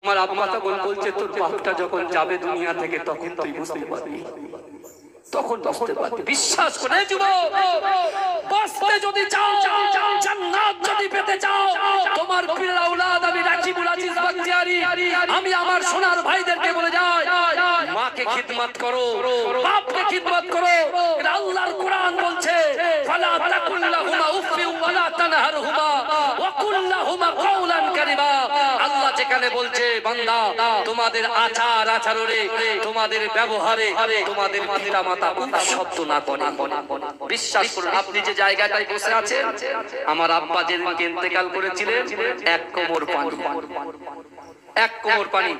আমার আব্বা তখন বলছে তোর বাপটা যখন যাবে দুনিয়া থেকে তখন তুই বুঝতে পারবি, তখন বুঝতে পারবি। বিশ্বাস করে যুবক, বাঁচতে যদি চাও, জান্নাত যদি পেতে চাও, তোমার প্রিয় আওলাদ আমি রাকিবুল আজিজ বাখতিয়ারি আমি আমার সোনার ভাইদেরকে বলে যাই, মাকে খিদমত করো, বাপকে খিদমত করো। এটা আল্লাহর কোরআন বলছে, ফালা তাকুল্লাহুমা উফফি ওয়ালা তানহারহুমা ওয়া কুল্লাহুমা কাওলান কারীমা। আল্লাহ যেখানে বলছে বান্দা তোমাদের আচার আচরণে, তোমাদের ব্যবহারে তোমাদের পিতামাতা শব্দ না করে। বিশ্বাস করুন, আপনি যে জায়গাটায় বসে আছেন, আমার আব্বা যেদিনকে ইন্তেকাল করেছিলেন এক কোমর পানি, এক কোমর পানি।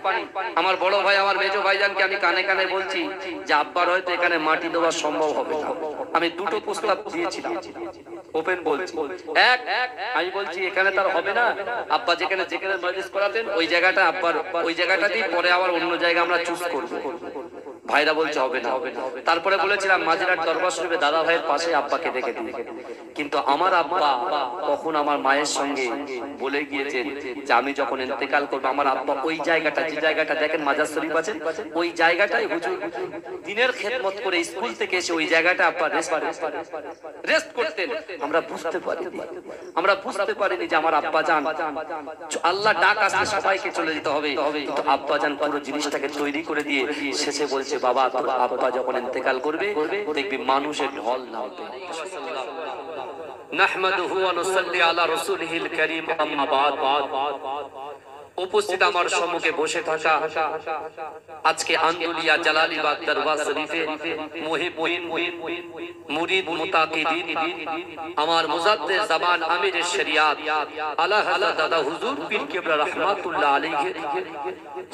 আমার বড় ভাই আমার মেজো ভাইজানকে আমি কানে কানে বলছি যে আব্বার হয়তো এখানে মাটি দেওয়া সম্ভব হবে না। আমি দুটো প্রস্তাব দিয়েছিলাম, ওপেন বলছি। এক, আমি বলছি এখানে তার হবে না, আব্বা যেখানে যেখানে মজলিস করাতেন ওই জায়গাটা আব্বার, ওই জায়গাটাতেই পরে আবার অন্য জায়গা আমরা চুজ করব। ভাইরা বলছে হবে না। তারপরে বলেছিলাম মাঝিরাট দরবার শরীফে দাদা ভাইয়ের পাশে আব্বাকে দেখে দিন। কিন্তু আমার আব্বা তখন আমার মায়ের সঙ্গে বলে গিয়েছেন যে আমি যখন ইন্তেকাল করবো আমার আব্বা ওই জায়গাটা, যে জায়গাটা দেখেন মাজার শরীফ আছে, ওই জায়গাটাই হুজুর দিনের খেদমত করে স্কুল থেকে এসে ওই জায়গাটা আব্বা রেস্ট করতেন। আমরা বুঝতে পারিনি, আমরা বুঝতে পারিনি যে আমার আব্বা জান আল্লাহ ডাক আসলে সবাইকে চলে যেতে হবে, কিন্তু আব্বা জান পুরো জিনিসটাকে তৈরি করে দিয়ে শেষে বলছে বাবা তোর আব্বা যখন ইন্তেকাল করবে দেখবি মানুষের ঢল নামবে। নাহমাদুহু ওয়া নুসাল্লি আলা রাসূলিহিল কারীম, আম্মা বাদ। উপস্থিত আমার সম্মুখে বসে থাকা আজকে আন্দুলিয়া জালালিবাগ দরবার শরীফে মুহিবুদ্দিন মুরিদ মুতাকিদিন আমার মুজাদ্দিদ জামান আমিরে শরিয়াত আলা হযরত দাদা হুজুর পীর কিবলা রাহমাতুল্লাহ আলাইহি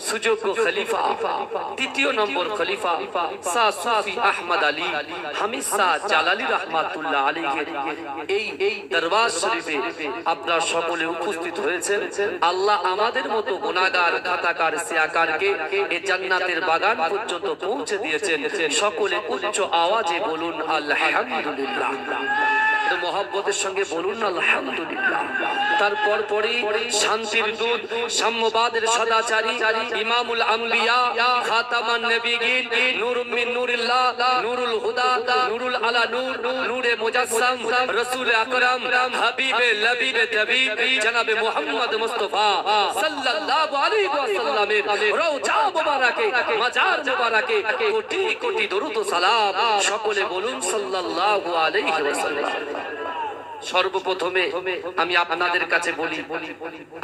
সুযোগ্য খলিফা, তৃতীয় নম্বর খলিফা শাহ সুফি আহমদ আলী হামিদ শাহ জালালি রাহমাতুল্লাহ আলাইহি এই দরবার শরীফে আপনারা সকলে উপস্থিত হয়েছেন। আল্লাহ আমাদের মতো গুনাহগার খাতাকার সিয়াকারকে এই জান্নাতের বাগান পর্যন্ত পৌঁছে দিয়েছেন। সকলে উচ্চ আওয়াজে বলুন আলহামদুলিল্লাহ, মহব্বতের সঙ্গে বলুন আলহামদুলিল্লাহ। তারপর পরেই শান্তির দূত, সাম্যবাদের সদাচারী, ইমামুল আম্বিয়া, খাতামান নবিয়্যিন, নূরুম মিন নূরিল্লাহ, নূরুল হুদা, নূরুল আলা নূর, নূরে মুজাসসাম, রাসূল আকরাম, হাবিবে লবিবে তাবিব জনাবে মুহাম্মদ মুস্তাফা সাল্লাল্লাহু আলাইহি ওয়াসাল্লামের রওজা মুবারাকে, মাজার মুবারাকে কোটি কোটি দরুদ ও সালাম। সকলে বলুন সাল্লাল্লাহু আলাইহি ওয়াসাল্লাম। সর্বপ্রথমে আমি আপনাদের কাছে বলি,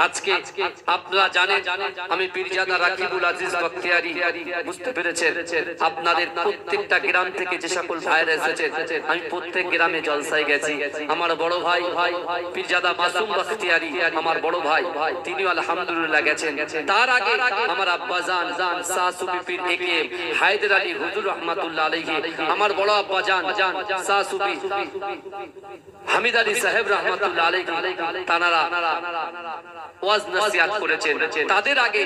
আজকে আপনারা জানেন আমি পীরজাদা রাকিবুল আজিজ বাখতিয়ারি, বুঝতে পেরেছেন আপনাদের প্রত্যেকটা গ্রাম থেকে যে সকল ভাইরা এসেছেন আমি প্রত্যেক গ্রামে জলসায় গেছি। আমার বড় ভাই পীরজাদা মাসুম বাখতিয়ারি আমার বড় ভাই, তিনিও আলহামদুলিল্লাহ গেছেন। তার আগে আমার আব্বা জান শাহ সুফি পীর একে হায়দার আলী হুজুর রাহমাতুল্লাহ আলাইহি, আমার বড় আব্বা জান শাহ সুফি হামিদ আলী সাহেব রাহমাতুল্লাহ আলাইহি, তানারা ওয়াজ নসিহত করেছেন। তাদের আগে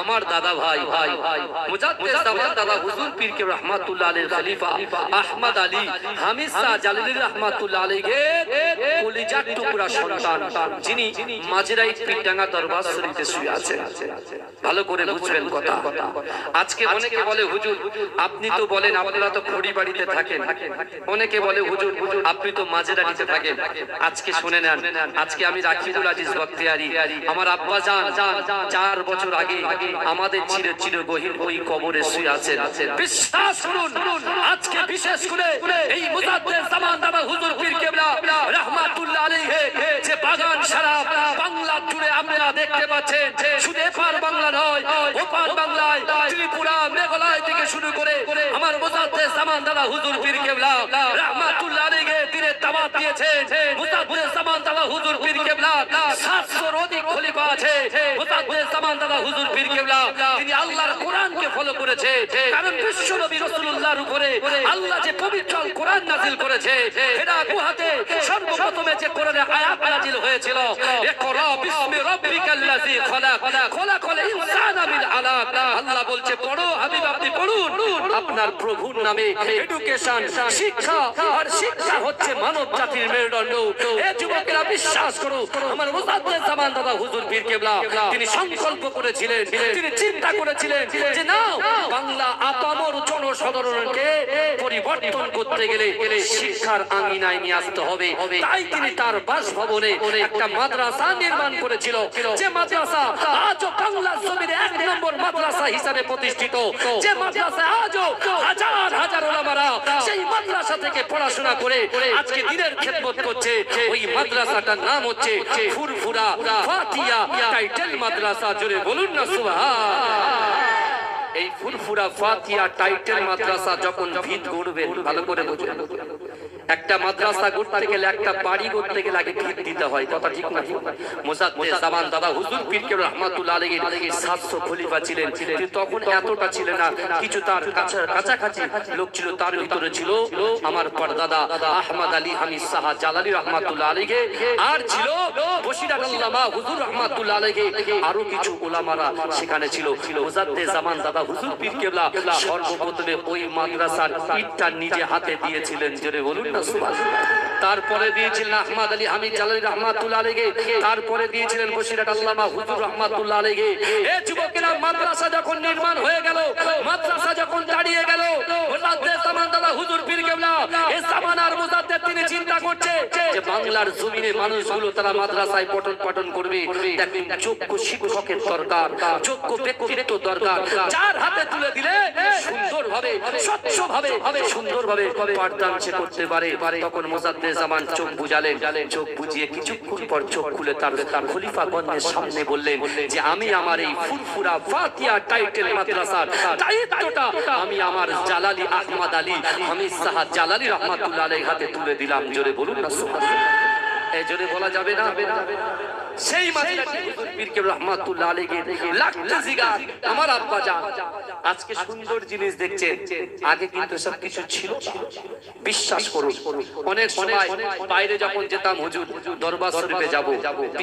আমার দাদা ভাই মুজাদ্দিদ জামান দাদা হুজুর পীর কে রাহমাতুল্লাহ আলাইহি খলিফা আহমদ আলী হামিদ শাহ জালালি রাহমাতুল্লাহ আলাইহি কলিজার টুকরা সন্তান, যিনি মাঝরাইট পীরডাঙ্গা দরবার শরীফে শুয়ে আছেন। ভালো করে বুঝবেন কথা। আজকে অনেকে বলে হুজুর আপনি তো বলেন আপনারা তো খড়ি বাড়িতে থাকেন, অনেকে বলে হুজুর আপনি তো মাঝরাইটে থাকেন। আজকে শুনে নেন, আজকে আমি রাকিবুল আজিজ বাখতিয়ারি আমার আব্বা জান 4 বছর আগে আমাদের চির গহীন ওই কবরে শুয়ে আছেন। বিশ্বাস করুন আজকে বিশেষ করে এই মুজাদ্দিদ জামান দাদা হুজুর পীর কিবলা রাহমাতুল্লাহ আলাইহি যে বাগান সারা বাংলা জুড়ে আপনারা দেখতে পাচ্ছেন, শুধু এপার বাংলা নয় ওপার বাংলায় ত্রিপুরা মেঘালয় থেকে শুরু করে আমার মুজাদ্দিদ জামান দাদা হুজুর পীর কিবলা রাহমাতুল্লাহ আলাইহি দিনের দাওয়াত দিয়েছেন। মুজাদ্দিদ জামান দাদা হুজুর পীর কিবলা 700 অধিক খলিফা আছে। মুজাদ্দিদ জামান দাদা হুজুর পীর কিবলা তিনি আল্লাহর কোরআনকে ফলো করেছে, কারণ বিশ্ব নবী রাসূলুল্লাহর উপরে আল্লাহ যে পবিত্র কোরআন নাযিল করেছে, এটা গুহাতে সর্বপ্রথমে যে কোরআনের আয়াত নাযিল হয়েছিল ইকরা বিসমি রাব্বিকাল্লাযী খলাক খলাকাল ইনসানা মিন আলাক। আল্লাহ বলছে পড়ো হাবিব আপনি পড়ুন, আপনার প্রভুর নামে এডুকেশন, শিক্ষা, আর শিক্ষা হচ্ছে মানব জাতির মেরুদণ্ড। এ যুবকেরা বিশ্বাস করো, আমার মুজাদ্দেদ জামান দাদা হুজুর পীর কেবলা তিনি সংকল্প করেছিলেন, তিনি চিন্তা করেছিলেন যে না, বাংলা আপামর জনসাধারণকে পরিবর্তন করতে গেলে শিক্ষার আঙিনায় নিয়ে আসতে হবে। তাই তিনি তার বাসভবনে একটা মাদ্রাসা নির্মাণ করেছিল, যে মাদ্রাসা আজও বাংলার জমিনে 1 নম্বর মাদ্রাসা হিসাবে প্রতিষ্ঠিত, যে মাদ্রাসা আজও হাজার হাজার ওলামারা সেই মাদ্রাসা থেকে পড়াশোনা করে আজকে দিনের খেদমত করছে। ওই মাদ্রাসাটার নাম হচ্ছে ফুরফুরা ফাতিয়া টাইটেল মাদ্রাসা। জোরে বলুন না সুবহান। এই ফুরফুরা ফাতিয়া টাইটেল মাদ্রাসা যখন ভিত গড়বেন, ভালো করে বুঝুন, একটা মাদ্রাসা গড়তে গেলে, একটা বাড়ি গড়তে গেলে আগে ভিত দিতে হয়, কথা ঠিক না? মুজাদ্দেদ জামান দাদা হুজুর পীর কেবলা রাহমাতুল্লাহ আলাইহি 700 খলিফা ছিলেন, কিন্তু তখন এতটা ছিল না, কিছু তার কাছাকাছি লোক ছিল। তার ভিতরে ছিল আমার পরদাদা আহমদ আলী হামিদ সাহা জালালি রাহমাতুল্লাহ আলাইহি, আর ছিল বশিরাত আল্লামা হুজুর রাহমাতুল্লাহ আলাইহি, আরো কিছু উলামারা সেখানে ছিল। মুজাদ্দেদ জামান দাদা হুজুর পীর কেবলা সর্বপ্রথমে ওই মাদ্রাসার ইটটা নিজে হাতে দিয়েছিলেন। জোরে বলুন না সুবহানাল্লাহ। তারপরে দিয়েছিলেন আহমদ আলী হামিদ জালালি রাহমাতুল্লাহ আলাইহি, তারপরে দিয়েছিলেন বশিরাত আল্লামা হুজুর রাহমাতুল্লাহ আলাইহি। এই যুবকেরা মাদ্রাসা যখন নির্মাণ হয়ে গেল, মাদ্রাসা যখন দাঁড়িয়ে গেল, মুজাদ্দেদ জামান দাদা হুজুর পীর কেবলা এই জামানার মুজাদ্দেদ তিনি চিন্তা করছে যে বাংলার জমিনে মানুষগুলো তারা মাদ্রাসায় পঠন পাঠন করবে, দেখেন যোগ্য শিক্ষকের দরকার, যোগ্য ব্যক্তিত্ব দরকার, যার হাতে তুলে দিলে সুন্দরভাবে স্বচ্ছভাবে সুন্দরভাবে পাঠদান সে করতে পারে। তখন মুজাদ্দেদ জামান চোখ বুঝালেন, চোখ বুঝিয়ে কিছুক্ষণ পর চোখ খুলে তার খলিফাগণের সামনে বললেন যে আমি আমার এই ফুরফুরা ফাতিয়া টাইটেল মাদ্রাসার দায়িত্বটা আমি আমার জালালি আহমদ আলী হামিদ সাহা জালালি রাহমাতুল্লাহ আলাইহি হাতে তুলে দিলাম। জোরে বলুন না সুবহানাল্লাহ। এই জোরে বলা যাবে না? সেই মাদ্রাসা হুজুর পীর কেবলা রাহমাতুল্লাহ আলাইহি লাখটা জিগার আমার আব্বা জান আজকে সুন্দর জিনিস দেখছেন, আগে কিন্তু সব কিছু ছিল। বিশ্বাস করুন, অনেক সময় বাইরে যখন যেতাম, হুজুর দরবার শরীফে যাব,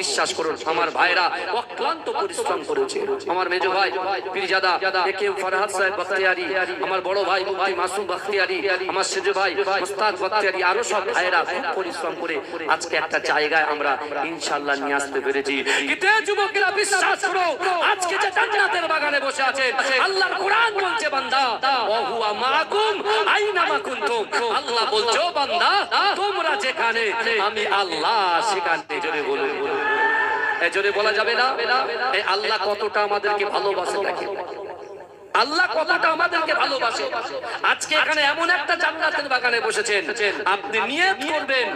বিশ্বাস করুন আমার ভাইরা অক্লান্ত পরিশ্রম করেছে। আমার মেজো ভাই পীরজাদা একে ফরহাদ সাহেব বখতিয়ারি, আমার বড় ভাই মুফতি মাসুম বখতিয়ারি, আমার সেজো ভাই মুস্তাদ বখতিয়ারি, আরো সব ভাইরা খুব পরিশ্রম করে আজকে একটা জায়গায় আমরা ইনশাআল্লাহ নিয়ে আসতে পেরেছি। কিন্তু যুবকেরা বিশ্বাস করো, আজকে যে জান্নাতের বাগানে বসে আছেন, আল্লাহর কোরআন বলছে বান্দা ওয়া হুয়া মাআকুম আইনা মা কুনতুম, আল্লাহ বলছো বান্দা তোমরা যেখানে আমি আল্লাহ সেখানে। জোরে বলুন, এই জোরে বলা যাবে না? এই আল্লাহ কতটা আমাদেরকে ভালোবাসে দেখেন, আল্লাহ কতটা আমাদেরকে ভালোবাসে। আজকে এখানে এমন একটা জান্নাতের বাগানে বসেছেন, আপনি নিয়ত করবেন,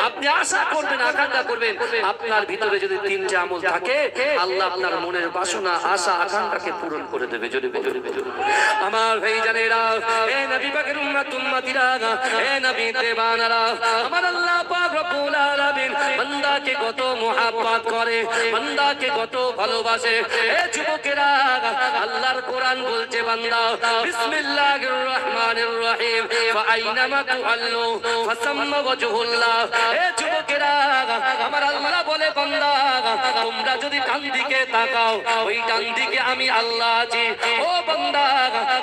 আপনি আশা করবেন, আকাঙ্ক্ষা করবেন, আপনার ভিতরে যদি 3টে আমল থাকে, আল্লাহ আপনার মনের বাসনা আশা আকাঙ্ক্ষাকে পূরণ করে দেবে। যদি আমার ভাইজানেরা, এ নবী পাকের উম্মত উম্মতিরা, এ নবী দেবানারা, আমার আল্লাহ পাক রব্বুল আলামিন বান্দাকে কত মুহাব্বত করে, বান্দাকে কত ভালোবাসে। এ যুবকেরা, আল্লাহর কোরআন বলছে বান্দা বিসমিল্লাহির রহমানির রহিম ফাআইনামা তুআল্লু ফাসাম্মা ওয়াজহুল্লাহ। এ যুবকেরা, আমার আল্লাহ বলে বান্দা তোমরা যদি ডান দিকে তাকাও, ওই ডান দিকে আমি আল্লাহ আছি। ও বান্দা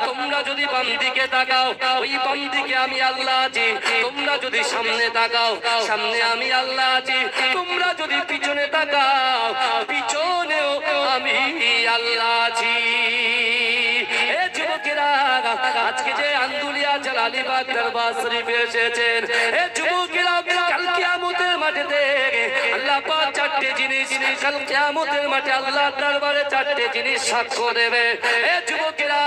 তোমরা যদি বাম দিকে তাকাও, ওই বাম দিকে আমি আল্লাহ আছি। তোমরা যদি সামনে তাকাও, সামনে আমি আল্লাহ আছি। তোমরা যদি পিছনে তাকাও, পিছনেও আমি আল্লাহ আছি। আজকে যে আন্দুলিয়া জালালিবাগ দরবার শরীফে এসেছেন, এ যুবকেরা, কাল কিয়ামতের মাঠে আল্লাহ পাক 4টে জিনিস, কাল কিয়ামতের মাঠে আল্লাহ দরবারে 4টে জিনিস সাক্ষ্য দেবে। এ যুবকেরা,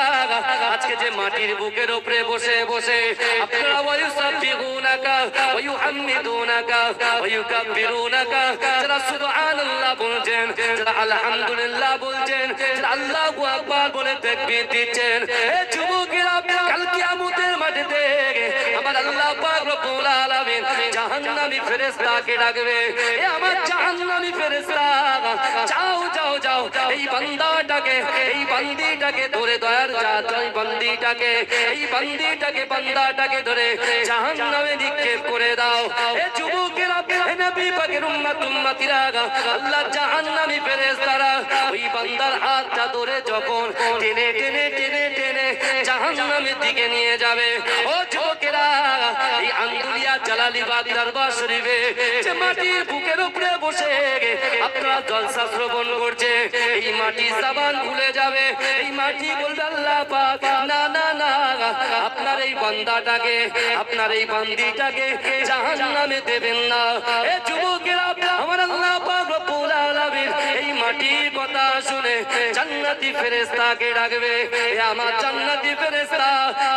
আজকে যে মাটির বুকের উপরে বসে বসে আপনারা ওয়ায়ুসাব্বিহুনাকা ওয়ায়ুহাম্মিদুনাকা ওয়ায়ুকাব্বিরুনাকা, যারা সুবহানাল্লাহ বলছেন, যারা আলহামদুলিল্লাহ বলছেন, যারা আল্লাহু আকবার বলে তাকবীর দিচ্ছেন, এ যুবকেরা, কাল কিয়ামতের মাঠে আমার আল্লাহ পাক রব্বুল আলামিন জাহান্নামী ফেরেশতাকে ডাকবে। এ আমার জাহান্নামী ফেরেশতা, যাও যাও যাও, এই বান্দাটাকে, এই বান্দিটাকে ধরে, দয়ার জাত এই বান্দিটাকে, এই বান্দিটাকে, বান্দাটাকে ধরে জাহান্নামে নিক্ষেপ করে দাও। এ যুবকেরা, এ নবী পাকের উম্মত উম্মতিরা, আল্লাহ জাহান্নামী ফেরেশতারা ওই বান্দার হাতটা ধরে যখন টেনে টেনে টেনে টেনে জাহান্নামে দিকে নিয়ে যাবে। ও যুবকেরা, এই আন্দুলিয়া জালালিবাগ দরবার শরীফে যে মাটির বুকের উপরে বসে আপনারা জলসা শ্রবণ করছে, এই মাটি জবান ভুলে যাবে, এই মাটি বলবে আল্লাহ পাক না না না, আপনার এই বান্দাটাকে, আপনার এই বান্দিটাকে জাহান্নামে দেবেন না। এ যুবকেরা, আমার আল্লাহ পাক রব্বুল আলামিন এই মাটির কথা শুনে জান্নাতি ফেরেশতাকে ডাকবে, এ আমার জান্নাতি ফেরেশতা,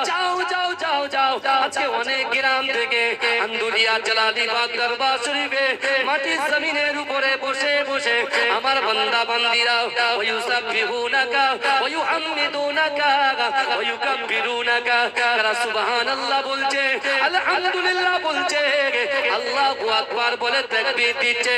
যাও যাও যাও যাও, আজকে অনেক গ্রাম থেকে আন্দুলিয়া জালালিবাগ দরবার শরীফে মাটির জমিনের উপরে বসে বসে আমার বান্দা বান্দিরা ওয়ুসাব্বিহুনাকা ওয়ুহাম্মিদুনাকা ওয়ুকাব্বিরুনাকা, তারা সুবহানাল্লাহ বলছে, আলহামদুলিল্লাহ বলছে, আল্লাহু আকবার বলে তাকবীর দিচ্ছে।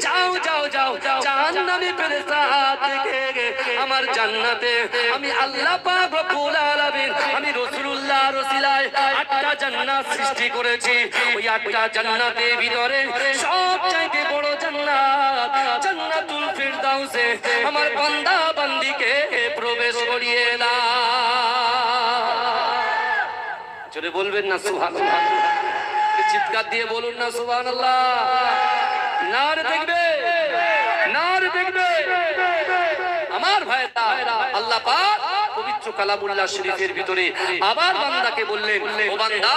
যাও যাও যাও, জাহান্নামী ফেরেশতা থেকে আমার জান্নাতে আমি আল্লাহ পাক রব্বুল আলামিন, আমি রাসূলুল্লাহর ওসিলায় 8টা জান্নাত সৃষ্টি করেছি। ওই 8টা জান্নাতের ভিতরে সবচাইতে বড় জান্নাত জান্নাতুল ফিরদাউসে আমার বান্দা বান্দিকে প্রবেশ করিয়ে দাও। জোরে বলবেন না সুবহানাল্লাহ? চিৎকার দিয়ে বলুন না সুবহানাল্লাহ? নারে দেখবে, নারে দেখবে। আমার ভাইরা, আল্লাহ পাক পবিত্র কালামুল্লাহ শরীফের ভিতরে আবার বান্দাকে বললেন, ও বান্দা,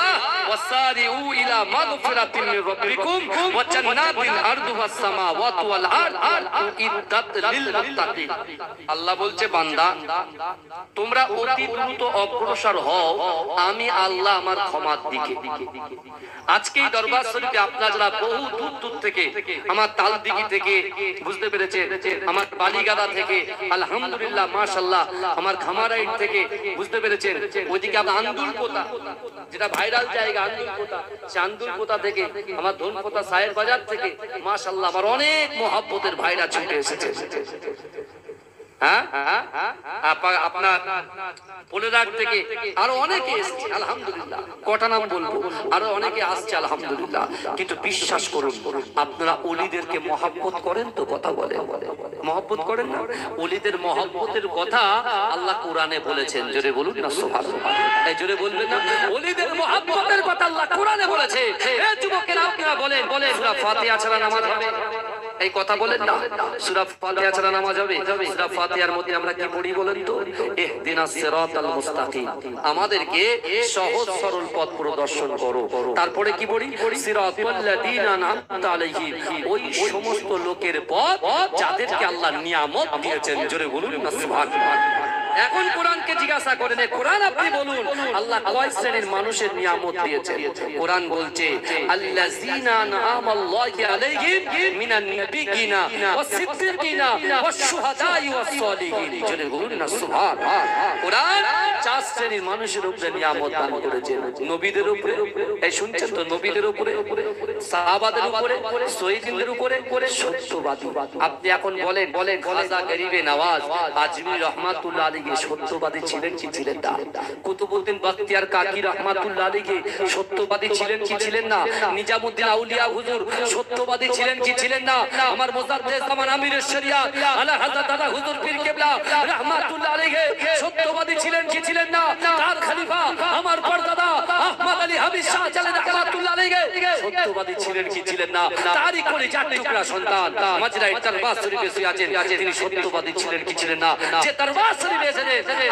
ওয়াসারিউ ইলা মাগফিরাতিন মির রাব্বিকুম ওয়া জান্নাতিন আরদুহাস সামাওয়াতু ওয়াল আরদ উইদ্দাত লিল মুত্তাকিন। আল্লাহ বলছে, বান্দা তোমরা অতি দ্রুত অগ্রসর হও আমি আল্লাহ আমার ক্ষমার দিকে। আজকে এই দরবার শরীফে আপনারা যারা বহু দূর দূর থেকে, আমার তালদিঘি থেকে, বুঝতে পেরেছে, আমার বালিগাদা থেকে, আলহামদুলিল্লাহ মাশাআল্লাহ আমার খামারাইট থেকে, বুঝতে পেরেছেন, ওইদিকে আমার আন্দুলপোতা যেটা ভাইরাল জায়গা আন্দুলপোতা, সে আন্দুলপোতা থেকে, আমার ধনপোতা সায়ের বাজার থেকে মাশাআল্লাহ আমার অনেক মহব্বতের ভাইরা ছুটে এসেছে। আপনার পোলেরাট থেকে আরো অনেকে এসেছে আলহামদুলিল্লাহ, কটা নাম বলবো, আরো অনেকে আসছে আলহামদুলিল্লাহ। কিন্তু বিশ্বাস করুন, আপনারা ওলিদেরকে মহব্বত করেন তো? কথা বলে মহব্বত করেন না? ওলিদের মহব্বতের কথা আল্লাহ কোরআনে বলেছেন, জোরে বলুন না সুবহানাল্লাহ? এই জোরে বলবেন না? ওলিদের মহব্বতের কথা আল্লাহ কোরআনে বলেছে। এই যুবকেরা আপনারা বলেন, সূরা ফাতিহা ছাড়া নামাজ হবে? এই কথা বলেন না, সূরা ফাতিহা ছাড়া নামাজ হবে? সূরা ফাতিহার মধ্যে আমরা কি পড়ি বলেন তো? ইহদিনাস সিরাতাল মুস্তাকিম, আমাদেরকে সহজ সরল পথ প্রদর্শন করো। তারপরে কি পড়ি? সিরাতাল লাযিনা আনআমতা আলাইহিম, ওই সমস্ত লোকের পথ যাদেরকে আল্লাহ নিয়ামত দিয়েছেন। জোরে বলুন না সুবহানাল্লাহ? এখন কোরআনকে জিজ্ঞাসা করেন, কোরআন আপনি বলুন আল্লাহ কয় শ্রেণীর মানুষের নিয়ামত দিয়েছেন? কোরআন বলছে, আল্লাযীনা আনআমাল্লাহু আলাইহিম মিনান নাবিয়িনা ওয়াস সিদ্দিকিনা ওয়াস শুহাদাই ওয়াস সালিহিন। জোরে বলুন না সুবহানাল্লাহ? কোরআন 4 শ্রেণীর মানুষের উপরে নিয়ামত দান করেছেন। নবীদের উপরে, এই শুনছেন তো, নবীদের উপরে, সাহাবাদের উপরে, শহীদদের উপরে, সত্যবাদী। আপনি এখন বলেন খাজা গরিবে নওয়াজ আজমি রহমাতুল্লাহ আলাইহি সত্যবাদী ছিলেন কি ছিলেন না? কুতুবউদ্দিন বখতিয়ার কাকি রহমাতুল্লাহ আলাইহি সত্যবাদী ছিলেন কি ছিলেন না? নিজামউদ্দিন আউলিয়া হুজুর সত্যবাদী ছিলেন কি ছিলেন না? আমার মুজাদ্দিদ জামান আমিরের শরিয়াত আলা হযরত দাদা হুজুর পীর কেবলা রহমাতুল্লাহ আলাইহি সত্যবাদী ছিলেন কি ছিলেন না? তার খলিফা আমার পরদাদা আহমদ আলী হাবিব শাহ জালাল রহমাতুল্লাহ আলাইহি সত্যবাদী ছিলেন কি ছিলেন না? তারই করে চার টুকরা সন্তান মাজরাই দরবার শরীফে শুয়ে আছেন, তিনি সত্যবাদী ছিলেন কি ছিলেন না? যে দরবার শরীফে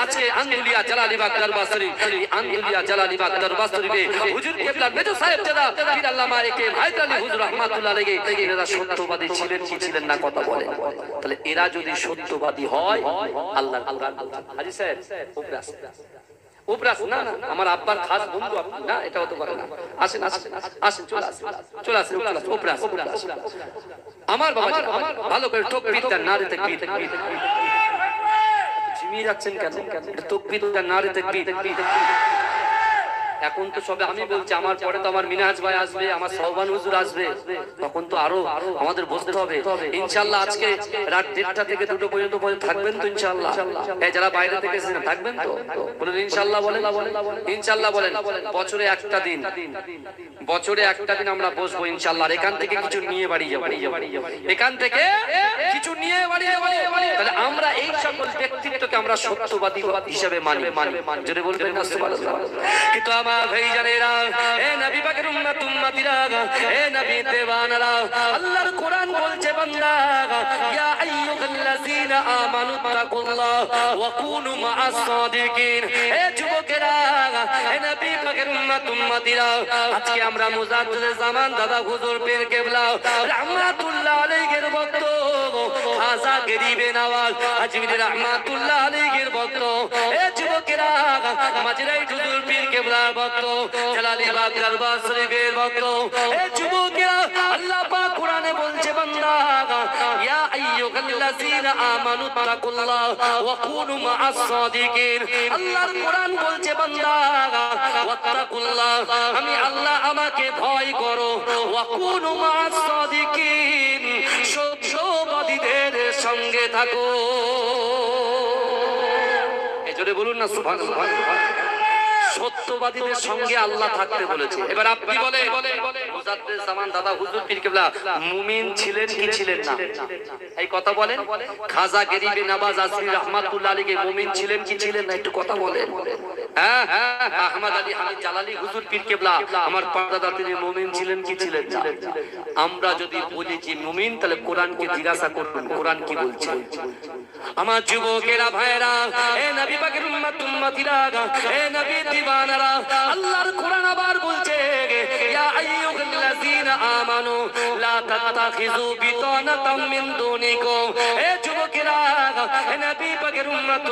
আজকে আন্দুলিয়া জালালিবাগ দরবার শরীফ, আন্দুলিয়া জালালিবাগ দরবার শরীফে হুজুর কেবলা মেজো সাহেব দাদা পীর আল্লামা একে হায়দার আলী হুজুর রহমাতুল্লাহ আলাইহি এরা সত্যবাদী ছিলেন কি ছিলেন না? কথা বলে। তাহলে এরা যদি সত্যবাদী হয়, আল্লাহ কোরআন হাজী সাহেব উপরাস না, আমার আব্বার খাস বন্ধু আপনি না, এটা হতে পারে না। আসেন আসেন আসেন, চলে আসেন উপরাস। আমার বাবা ভালো করে তাকবীর নারে তাকবীর, ঝিমিয়ে যাচ্ছেন কেন? তাকবীর নারে তাকবীর। এখন তো সবে আমি বলছি, আমার পরে তো আমার মিনহাজ ভাই আসবে, আমার সওবান হুজুর আসবে, তখন তো আরো আমাদের বসতে হবে ইনশাআল্লাহ। আজকে রাত 1:30 থেকে 2টো পর্যন্ত থাকবেন তো ইনশাআল্লাহ? এই যারা বাইরে থেকে এসেছেন থাকবেন তো? বলেন ইনশাআল্লাহ, বলেন ইনশাআল্লাহ, বলেন। বছরে একটা দিন, বছরে একটা দিন আমরা বসবো ইনশাআল্লাহ। এখান থেকে কিছু নিয়ে বাড়ি যাবো, এখান থেকে কিছু নিয়ে বাড়ি যাবো। তাহলে আমরা এই সকল ব্যক্তিত্বকে আমরা সত্যবাদী হিসেবে মানি। যদি বলবেন না সুবহানাল্লাহ। কিন্তু আমার ভাইজানেরা, এ নবী পাকের উম্মত উম্মতিরা, এ নবী দেওয়ানারা, আল্লাহর কোরআন বলছে বান্দা, ইয়া আইয়ুহাল্লাযীনা আমানু তাকুল্লাহ ওয়া কুনু মা'আস সাদিকিন। এ যুবকেরা, এ নবী পাকের উম্মত উম্মতিরা, আজকে আমরা মুজাদ্দিদ জামান দাদা হুজুর পীর কেবলা রাহমাতুল্লাহ আলাইহির ভক্ত, খাজা গরিবে নওয়াজ আজমিরি রাহমাতুল্লাহ আলাইহির ভক্ত, এ যুবকেরা, মাঝরাই হুজুর পীর কেবলার ভক্ত, জালালিবাগ দরবার শরীফের ভক্ত, এ যুবকেরা, আল্লাহ পাক কোরআনে বলছে বান্দা, ইয়া আইয়ুহাল্লাযীনা আমানু তাকুল্লাহ ওয়া কুনু মা'আস সাদিকিন। আল্লাহর কোরআন বলছে বান্দা, ওয়াত্তাকুল্লাহ, আমি আল্লাহ, আমাকে ভয় করো, ওয়া কুনু মা'আস সাদিকিন, সত্যবাদীদের সঙ্গে থাকো। এজন্য বলুন না সুবহানাল্লাহ। সত্যবাদীদের সঙ্গে আল্লাহ থাকতে বলেছে। এবার আপনি বলেন, মুজাদ্দিদ জামান দাদা হুজুর পীর কেবলা মুমিন ছিলেন কি ছিলেন না? এই কথা বলেন। খাজা গরিবে নওয়াজ আজমিরি রাহমাতুল্লাহ আলাইহি মুমিন ছিলেন কি ছিলেন না? একটু কথা বলেন। হ্যাঁ, আহমদ আলী হামিদ জালালি হুজুর পীর কেবলা আমার পরদাদা, তিনি মুমিন ছিলেন কি ছিলেন না? আমরা যদি বলি যে মুমিন, তাহলে কোরআনকে জিজ্ঞাসা করবেন কোরআন কি বলছে। আমার যুবকেরা, ভাইরা, এ নবী পাকের উম্মত উম্মতিরা, এ নবী দিওয়ানারা, আল্লাহর কোরআন আবার বলছে, ইয়া আইয়ুহাল্লাযীনা আমানু লা তাত্তাখিযু বিতানাতাম মিন দুনিকুম। এ যুবকেরা, এ নবী পাকের উম্মত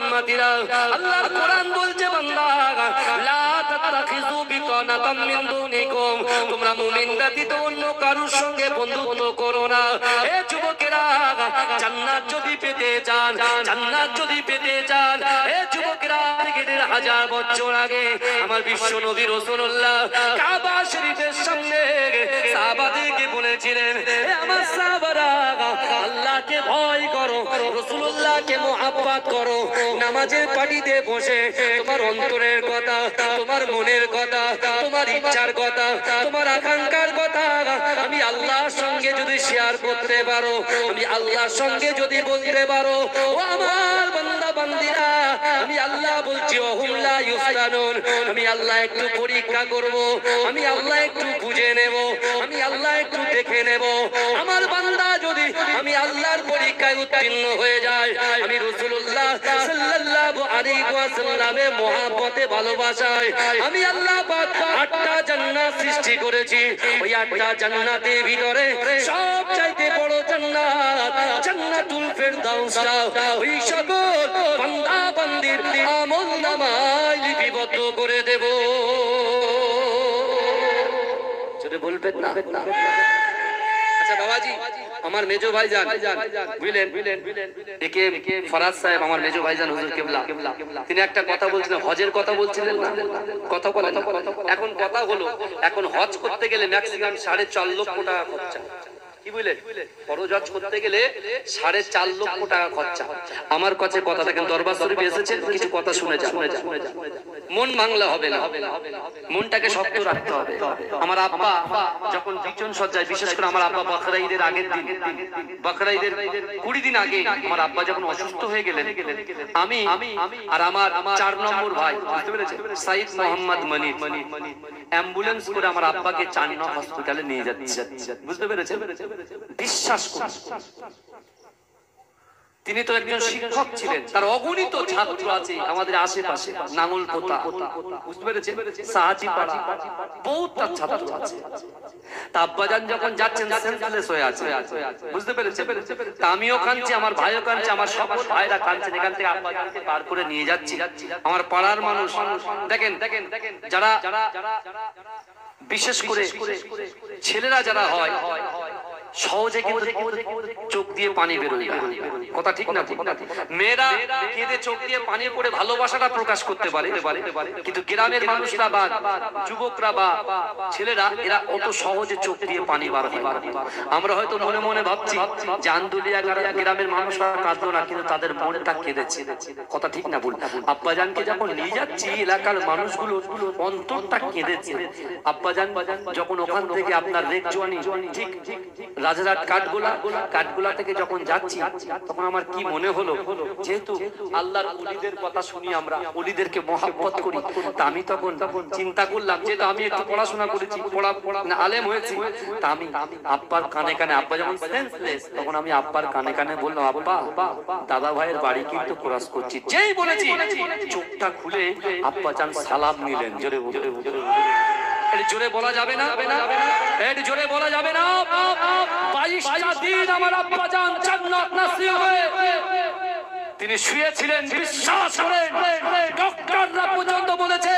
উম্মতিরা, আল্লাহর কোরআন বলছে বান্দা, লা তাত্তাখিযু বিতানাতাম মিন দুনিকুম, তোমরা মুমিন ব্যতীত অন্য কারোর সঙ্গে বন্ধুত্ব করো না। এ যুবকেরা, জান্নাত যদি পেতে চান, জান্নাত যদি পেতে চান, এ যুবকেরা, 1000 বছর আগে আমার বিশ্ব নবী রাসূলুল্লাহ কাবা শরীফের সামনে সাহাবাদেরকে বলেছিলেন, হে আমার সাহাবারা, আল্লাহকে ভয় করো, রাসূলুল্লাহকে মুহাব্বত করো। নামাজের পাটিতে বসে তোমার অন্তরের কথা, তোমার মনের কথা, তোমার ইচ্ছার কথা, তোমার আকাঙ্ক্ষার কথা আমি আল্লাহর সঙ্গে যদি শেয়ার করতে পারো, আমি আল্লাহর সঙ্গে যদি বলতে পারো, ও আমার বান্দা বান্দিরা, আমি আল্লাহ বলছি, ওহুম লা ইউফতানুন, আমি আল্লাহ একটু পরীক্ষা করব, আমি আল্লাহ একটু বুঝে নেব, আমি আল্লাহ একটু দেখে নেব। আমার বান্দা যদি আমি আল্লাহর পরীক্ষায় উত্তীর্ণ হয়ে যায়, আমি রাসূলুল্লাহ সাল্লাল্লাহু আলাইহি ওয়াসাল্লামের মহব্বতে, ভালোবাসায় আমি আল্লাহ পাক 8টা জান্নাত সৃষ্টি করেছি। ওই 8টা জান্নাতের ভিতরে সবচাইতে বড় জান্নাত জান্নাতুল ফেরদাউস, ওই সকল বান্দা বান্দির আমলনামায় লিপিবদ্ধ করে দেব। যদি বলবেন না। আচ্ছা বাবাজি, আমার মেজো ভাইজান বুঝলেন, একে ফরাজ সাহেব, আমার মেজো ভাইজান হুজুর কেবলা, তিনি একটা কথা বলছিলেন, হজের কথা বলছিলেন না? কথা বলেন। এখন কথা হলো, এখন হজ করতে গেলে ম্যাক্সিমাম 4.5 লক্ষ টাকা খরচা। কি বুঝলেন? ফরজ হজ করতে গেলে 4.5 লক্ষ টাকা খরচা। আমার কাছে কথা দেখেন, দরবার শরীফে এসেছেন, কিছু কথা শুনে যান। মন ভাঙলে হবে না, মনটাকে শক্ত রাখতে হবে। আমার আব্বা যখন বিছন সজ্জায়, বিশেষ করে আমার আব্বা বকরা ঈদের আগের দিন, বকরা ঈদের 20 দিন আগে আমার আব্বা যখন অসুস্থ হয়ে গেলেন, আমি আর আমার 4 নম্বর ভাই, বুঝতে পেরেছেন, সাইদ মোহাম্মদ মনির, অ্যাম্বুলেন্স করে আমার আব্বাকে 4 নং হসপিটালে নিয়ে যাচ্ছে। বুঝতে পেরেছেন? বিশ্বাস করুন, তিনি তো একজন শিক্ষক ছিলেন, তার অগণিত ছাত্র আছে আমাদের আশেপাশে, নাঙ্গলপোতা, বুঝতে পেরেছেন, সাহাজিপাড়া, বহুত তার ছাত্র আছে। আব্বাজান যখন যাচ্ছেন সেন্সলেস হয়ে আছে, বুঝতে পেরেছেন, আমিও কাঁদছি, আমার ভাইও কাঁদছে, আমার সকল ভাইরা কাঁদছেন। এখান থেকে আব্বাজানকে পার করে নিয়ে যাচ্ছি। আমার পাড়ার মানুষ দেখেন, যারা বিশেষ করে ছেলেরা যারা হয়, সহজে কিন্তু চোখ দিয়ে পানি বেরোয় না, কথা ঠিক না? মেয়েরা কেঁদে চোখ দিয়ে পানি পড়ে ভালোবাসাটা প্রকাশ করতে পারে, কিন্তু গ্রামের মানুষরা বা যুবকরা বা ছেলেরা এরা অত সহজে চোখ দিয়ে পানি বার হয় না। আমরা হয়তো মনে মনে ভাবছি যে আন্দুলিয়া গ্রামের মানুষরা কাঁদলো না, কিন্তু তাদের মনটা কেঁদেছে, কথা ঠিক না ভুল? আব্বাজানকে যখন নিয়ে যাচ্ছি এলাকার মানুষগুলো অন্তরটা কেঁদেছে। আব্বাজান যখন ওখান থেকে আপনার রেকজওয়ানি ঠিক রাজারহাট কাঠগোলা থেকে যখন যাচ্ছি, তখন আমার কি মনে হলো, যেহেতু আল্লাহর ওলিদের কথা শুনি, আমরা ওলিদেরকে মহব্বত করি, তা আমি তখন চিন্তা করলাম, যেহেতু আমি একটু পড়াশোনা করেছি, আলেম হয়েছি, তা আমি আব্বার কানে কানে, আব্বা যখন সেন্সলেস, তখন আমি আব্বার কানে কানে বললাম, আব্বা দাদা ভাইয়ের বাড়ি কিন্তু ক্রস করছি। যেই বলেছি চোখটা খুলে আব্বাজান সালাম নিলেন। জোরে জোরে বলা যাবে না, জোরে বলা যাবে না। 22টা দিন আমার আব্বাজান জান্নাত নসিব হয়ে তিনি শুয়েছিলেন। বিশ্বাস করেন, ডক্টররা পর্যন্ত বলেছে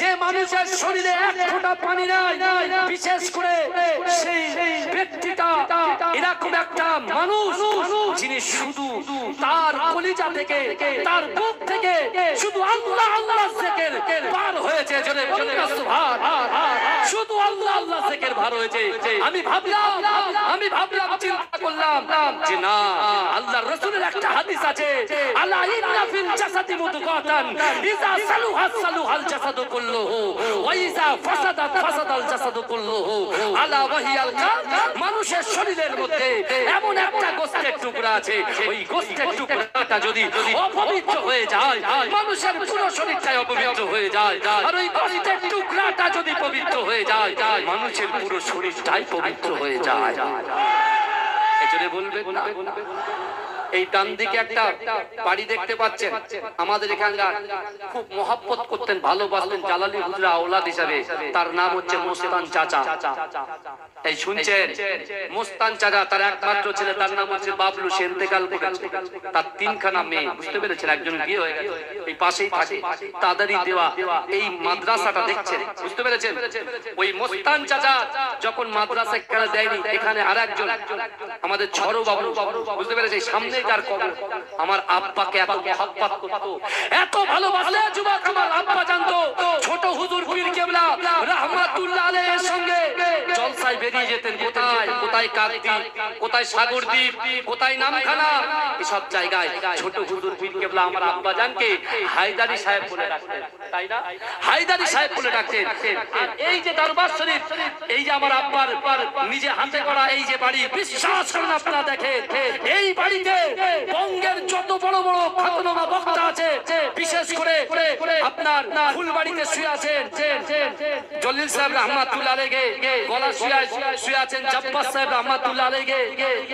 যে মানুষের শরীরে এক ফোঁটা পানি নাই, বিশেষ করে সেই ব্যক্তিটা এরকম একটা মানুষ যিনি শুধু তার কলিজা থেকে, তার বুক থেকে শুধু আল্লাহ আল্লাহ জিকির পার হয়েছে। জোরে বলুন না সুবহান। শুধু আল্লাহ আল্লাহ জিকির পার হয়েছে। আমি ভাবলাম চিন্তা করলাম যে না, আল্লাহর রাসূলের একটা হাদিস আছে, আলা ইন্না ফিল জাসাদি মুদগাতান ইযা সালুহাল জাসাদু কুল্লুহু ওয়া ইযা ফাসাদাল জাসাদু কুল্লুহু আলা ওয়াহিয়াল কালব। মানুষের শরীরের মধ্যে এমন একটা গোশতের টুকরা আছে, ওই গোশতের টুকরাটা যদি অপবিত্র হয়ে যায়, মানুষের পুরো শরীরটাই অপবিত্র হয়ে যায়। আর ওই গোশতের টুকরাটা যদি পবিত্র হয়ে যায়, মানুষের পুরো শরীরটাই পবিত্র হয়ে যায়। এজন্য বলবেন না। এই ডান দিকে একটা বাড়ি দেখতে পাচ্ছেন, আমাদের এখানকার খুব মহব্বত করতেন, ভালোবাসতেন জালালি হুজরা আওলাদ হিসাবে, তার নাম হচ্ছে মোস্তান চাচা। এই শুনছেন, মোস্তান চাচা, তার একমাত্র ছেলে, তার নাম হচ্ছে বাবলু, সে ইন্তেকাল করেছে। তার 3খানা মেয়ে, বুঝতে পেরেছেন, একজন বিয়ে হয়ে গেছে, এই পাশেই থাকে, তাদেরই দেওয়া এই মাদ্রাসাটা দেখছেন, বুঝতে পেরেছেন। ওই মোস্তান চাচা যখন মাদ্রাসা এখানে দেয়নি, এখানে আরেকজন আমাদের ছড়ো বাবলু, বুঝতে পেরেছেন, সামনে তার কবর। আমার আব্বাকে এত মহব্বত করতো, এত ভালোবাসে যুবক আমার আব্বা জানতো, ছোট হুজুর পীর কেবলা রাহমাতুল্লাহ আলাইহির সঙ্গে জলসায় বেরিয়ে যেতেন। কোথায় কাকদ্বীপ, কোথায় সাগরদ্বীপ, কোথায় নামখানা, এসব জায়গায় ছোট হুজুর পীর কেবলা আমার আব্বা জানকে হায়দারি সাহেব বলে ডাকতেন, তাই না? হায়দারি সাহেব বলে ডাকতেন। আর এই যে দরবার শরীফ, এই যে আমার আব্বার নিজে হাতে করা এই যে বাড়ি, বিশ্বাস করুন আপনারা দেখেন, এই বাড়িতে বঙ্গের যত বড় বড় খ্যাতনামা বক্তা আছে, বিশেষ করে আপনার ফুলবাড়িতে শুয়ে আছেন জলিল সাহেব রহমাতুল্লাহ আলাইহি, গলা শুয়ে আছেন জব্বার সাহেব রহমাতুল্লাহ আলাইহি,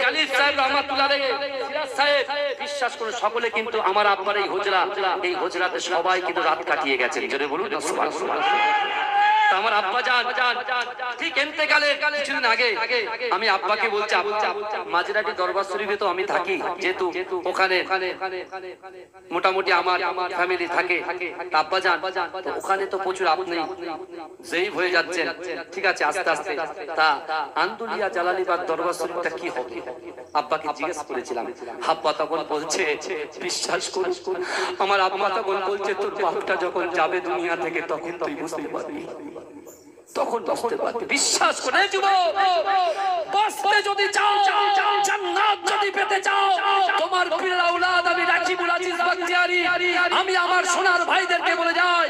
গালিব সাহেব রহমাতুল্লাহ আলাইহি, সিরাজ সাহেব, বিশ্বাস করুন সকলে কিন্তু আমার আব্বার এই হুজরাতে সবাই কিন্তু রাত কাটিয়ে গেছেন। জোরে বলুন সুবহানাল্লাহ। আমার আব্বা জান ঠিক ইন্তেকালের কিছুদিন আগে আমি আব্বাকে বলছি, মাঝরাটি দরবার শরীফে তো আমি থাকি, যেহেতু ওখানে মোটামুটি আমার ফ্যামিলি থাকে, আব্বা জান ওখানে তো প্রচুর আপনি জয়ীব হয়ে যাচ্ছেন, ঠিক আছে আস্তে আস্তে, তা আন্দুলিয়া জালালিবাগ দরবার শরীফটা কি হবে? আব্বাকে জিজ্ঞেস করেছিলাম। আব্বা তখন বলছে, বিশ্বাস করুন, আমার আব্বা তখন বলছে, তোর বাপটা যখন যাবে দুনিয়া থেকে তখন তুই বুঝতে পারবি, তখন বুঝতে পারবি। বিশ্বাস করে যুবক, বাঁচতে যদি চাও, জান্নাত যদি পেতে চাও, তোমার পীরের আওলাদ আমি রাকিবুল আজিজ বাখতিয়ারি, আমি আমার সোনার ভাইদেরকে বলে যাই,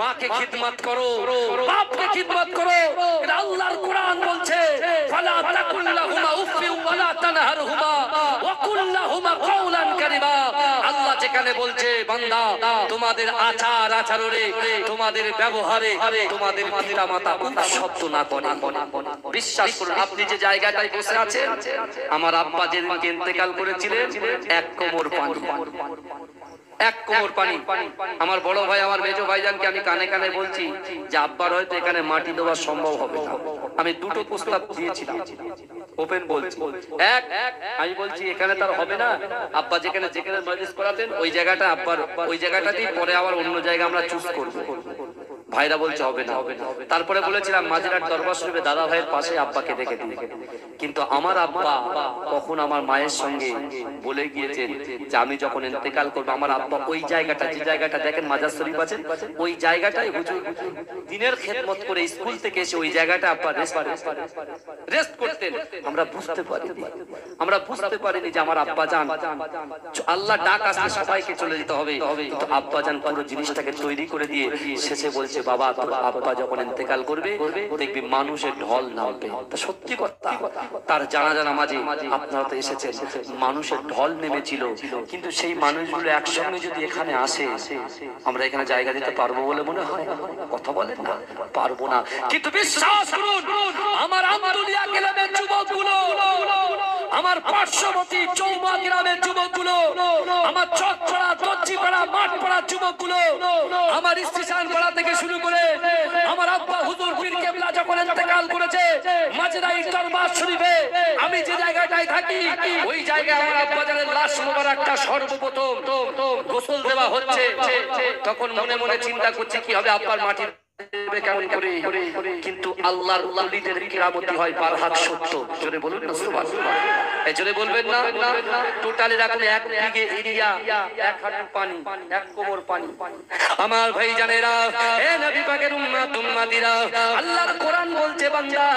মাকে খিদমত করো, বাপকে খিদমত করো। এটা আল্লাহর কোরআন বলছে, ফালা তাকুল্লাহুমা উফফি ওয়ালা তানহারহুমা ওয়া কুল্লাহুমা কাওলান কারীমা। আল্লাহ যেখানে বলছে, বান্দা তোমাদের আচার আচরণে, তোমাদের ব্যবহারে, তোমাদের পিতামাতা শব্দ না করে। বিশ্বাস করুন, আপনি যে জায়গাটায় বসে আছেন, আমার আব্বা যেদিনকে ইন্তেকাল করেছিলেন, এক কোমর পানি, আমার বড় ভাই আমার মেজো ভাইজানকে আমি কানে কানে বলছি যে আব্বার হয়তো এখানে মাটি দেওয়া সম্ভব হবে না। আমি দুটো প্রস্তাব দিয়েছিলাম, ওপেন বলছি। আমি বলছি এখানে তার হবে না, আব্বা যেখানে মালিশ করাতেন ওই জায়গাটা, আব্বার ওই জায়গাটাতেই, পরে আবার অন্য জায়গা আমরা চুজ করবো। ভাইরা বলছে হবে না। তারপরে বলেছিলাম মাঝরাট দরবার শরীফে দাদা ভাইয়ের পাশে আব্বাকে দেখে দিই, কিন্তু আমার আব্বা কখন আমার মায়ের সঙ্গে বলে গিয়েছেন যে আমি যখন ইন্তেকাল করবো আমার আব্বা ওই জায়গাটা, যে জায়গাটা দেখেন মাজার শরীফ আছে, ওই জায়গাটাই হুজুর দিনের খেদমত করে স্কুল থেকে এসে ওই জায়গাটা আব্বা রেস্ট করতেন। আমরা বুঝতে পারিনি যে আমার আব্বা জান আল্লাহ ডাক আসলে সবাইকে চলে যেতে হবে, কিন্তু আব্বা জান পুরো জিনিসটাকে তৈরি করে দিয়ে শেষে বলছে বাবা তোর আব্বা যখন ইন্তেকাল করবে দেখবি মানুষের ঢল নামবে। সত্যি কথা, তার জানাজা নামাজে আপনারা তো এসেছেন, মানুষের ঢল নেমেছিল, কিন্তু সেই মানুষগুলো একসঙ্গে যদি এখানে আসে আমরা এখানে জায়গা দিতে পারবো বলে মনে হয়? কথা বলেন না, পারবো না। কিন্তু বিশ্বাস করুন আমার আমদুলিয়া গ্রামের যুবকগুলো, আমার পার্শ্ববর্তী চৌমা গ্রামের যুবকগুলো, আমার চকপাড়া দর্জিপাড়া মাঠপাড়া যুবকগুলো, আমার স্টেশন পাড়া থেকে শুরু করে আমার আব্বা হুজুর পীর কেবলা যখন ইন্তেকাল করেছে মাঝরাই দরবার শরীফে আমি যে জায়গাটায় থাকি ওই জায়গায় আমার আব্বা জানের লাশ মোবারকটা সর্বপ্রথম গোসল দেওয়া হচ্ছে। তখন মনে মনে চিন্তা করছি কি হবে আব্বার মাটির কেমন করে, কিন্তু আল্লাহর ওলিদের কিরামতি হয় বারহাক সত্য। জোরে বলুন না সুবহানাল্লাহ, এই জোরে বলবেন না। টোটালি রাখুন এক বিঘে এরিয়া, এক হাঁটু পানি, এক কোমর পানি। আমার ভাই জানেরা, এ নবী পাকের উম্মত উম্মতিরা, আল্লাহর কোরআন বলছে বান্দা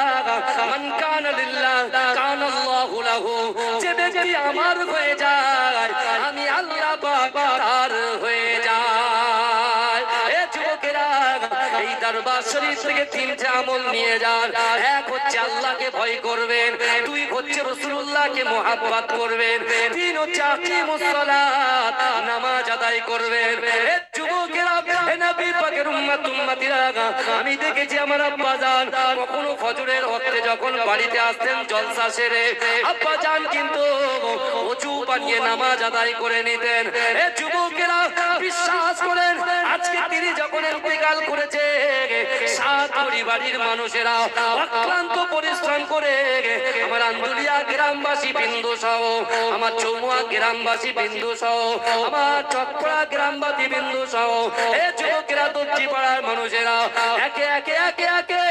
মান কানা লিল্লাহ কানাল্লাহু লাহু, যে ব্যক্তি আমার হয়ে যায় আমি আল্লাহ পাক তার হয়ে যায়। এ যুবকেরা এই দরবার শরীফ থেকে তিনটা আমল নিয়ে যান। এক হচ্ছে আল্লাহকে ভয় করবেন, দুই হচ্ছে রাসূলুল্লাহকে মুহাব্বত করবেন, তিন হচ্ছে আকিমুস সালাত নামাজ আদায় করবেন। এ যুবকেরা, এ নবী পাকের উম্মত উম্মতিরা, আমি দেখেছি আমার আব্বা জান কখনো ফজরের ওয়াক্তে যখন বাড়িতে আসতেন জলসা সেরে আব্বা জান কিন্তু ওযু বানিয়ে নামাজ আদায় করে নিতেন। এ যুবকেরা বিশ্বাস করেন আজকে তিনি যখন ইন্তেকাল করেছে সাত পরিবারের মানুষেরা অক্লান্ত পরিশ্রম করে আমার আন্দুলিয়া গ্রামবাসী বিন্দু সহ, আমার চৌমুয়া গ্রামবাসী বিন্দু সহ, আমার চকপাড়া গ্রামবাসী বিন্দু সহ এ যুবকেরা দর্জি পাড়ার মানুষেরা একে একে একে একে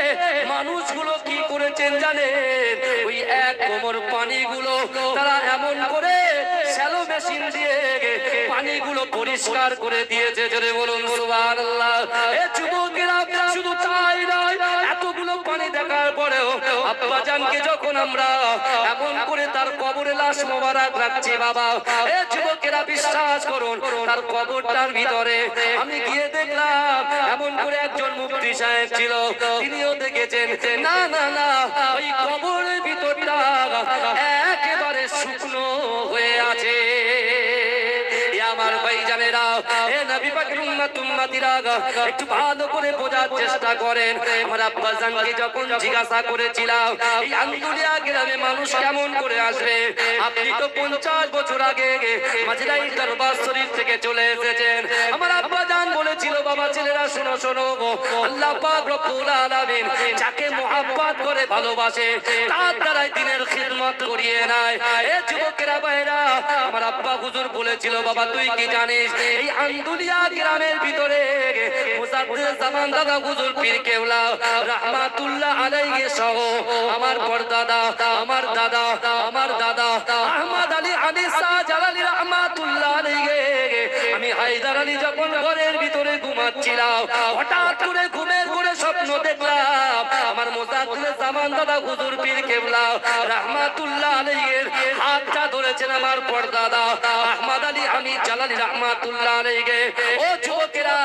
মানুষগুলো কি করেছেন জানেন? ওই এক কোমর পানিগুলো তারা এমন করে শ্যালো মেশিন দিয়ে পানিগুলো পরিষ্কার করে দিয়েছে। জোরে বলুন সুবহানাল্লাহ। এ যুবকেরা শুধু তাই নয়, এতগুলো পানি দেখার পরেও আব্বা জানকে যখন আমরা এমন করে তার কবরে লাশ মোবারক রাখছি বাবা, এ যুবকেরা বিশ্বাস করুন তার কবরটার ভিতরে আমি গিয়ে দেখলাম এমন করে একজন মুফতি সাহেব ছিল, তিনিও দেখেছেন না না না ওই কবরের ভিতরটা একেবারে শুকনো হয়ে আছে। আমার ভাই জানেরা, এ নবী পাকের উম্মত উম্মতিরা, একটু ভালো করে বোঝার চেষ্টা করেন। আমার আব্বা জানকে যখন জিজ্ঞাসা করেছিলাম এই আন্দুলিয়া গ্রামে মানুষ কেমন করে আসবে, আপনি তো 50 বছর আগে মাঝরাই দরবার শরীফ থেকে চলে এসেছেন। আমার আব্বা জান বলেছিল বাবা ছেলেরা শোনো শোনো, আল্লাহ পাক রব্বুল আলামিন যাকে মুহাব্বত করে ভালোবাসে তার দ্বারাই দিনের খিদমত করিয়ে নেয়। এ যুবকেরা ভাইরা, আমার আব্বা হুজুর বলেছিল বাবা তুই কি জানিস এই আন্দুলিয়া গ্রামের ভিতরে মুজাদ্দিদ জামান দাদা হুজুর পীর কেবলা রাহমাতুল্লাহ আলাইহি সহ আমার পরদাদা, আমার দাদা, আমার দাদা আহমদ আলী আলী শাহ জালালি রাহমাতুল্লাহ আলাইহি, আমি হায়দার আলী যখন ঘরের ভিতরে ঘুমাচ্ছিলাম হঠাৎ করে ঘুমের ঘরে স্বপ্ন দেখলাম আমার মুজাদ্দিদ জামান দাদা হুজুর পীর কেবলা রাহমাতুল্লাহ আলাইহির হাতটা ধরেছেন আমার পরদাদা আহমদ আলী আমি জালালি রাহমাতুল্লাহ আলাইহি। ও যুবকেরা,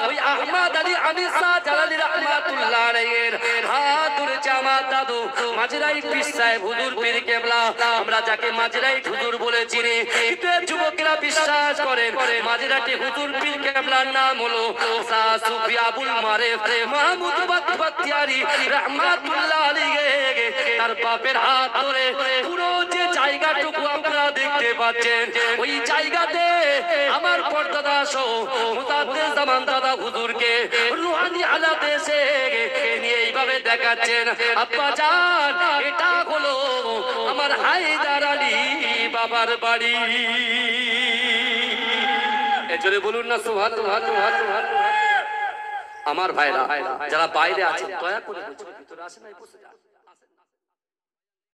ওই আহমদ আলী আমি শাহ জালালি রাহমাতুল্লাহ আলাইহির হাত ধরেছে আমার দাদু মাঝরাই পীর সাহেব হুজুর পীর কেবলা, আমরা যাকে মাঝরাই হুজুর বলে চিনি। কিন্তু যুবকেরা বিশ্বাস করেন মাঝরাটি হুজুর পীর কেবলার নাম হলো শাহ সুফি আবুল মারেফ মাহমুদ বখতিয়ারি রাহমাতুল্লাহ আলাইহি। তার বাপের হাত ধরে পুরো যে জায়গাটুকু আপনারা দেখতে পাচ্ছেন ওই জায়গাতে আমার পরদাদা সহ মুজাদ্দিদ জামান দাদা হুজুরকে রুহানি হালাতে এসে নিয়ে এইভাবে দেখাচ্ছেন আব্বা জান এটা হলো আমার হায়দার আলী বাবার বাড়ি। এজরে বলুন না সুবহানাল্লাহ। আমার ভাইরা যারা বাইরে আছেন দয়া করে ভিতরে আসেন, বসে যান।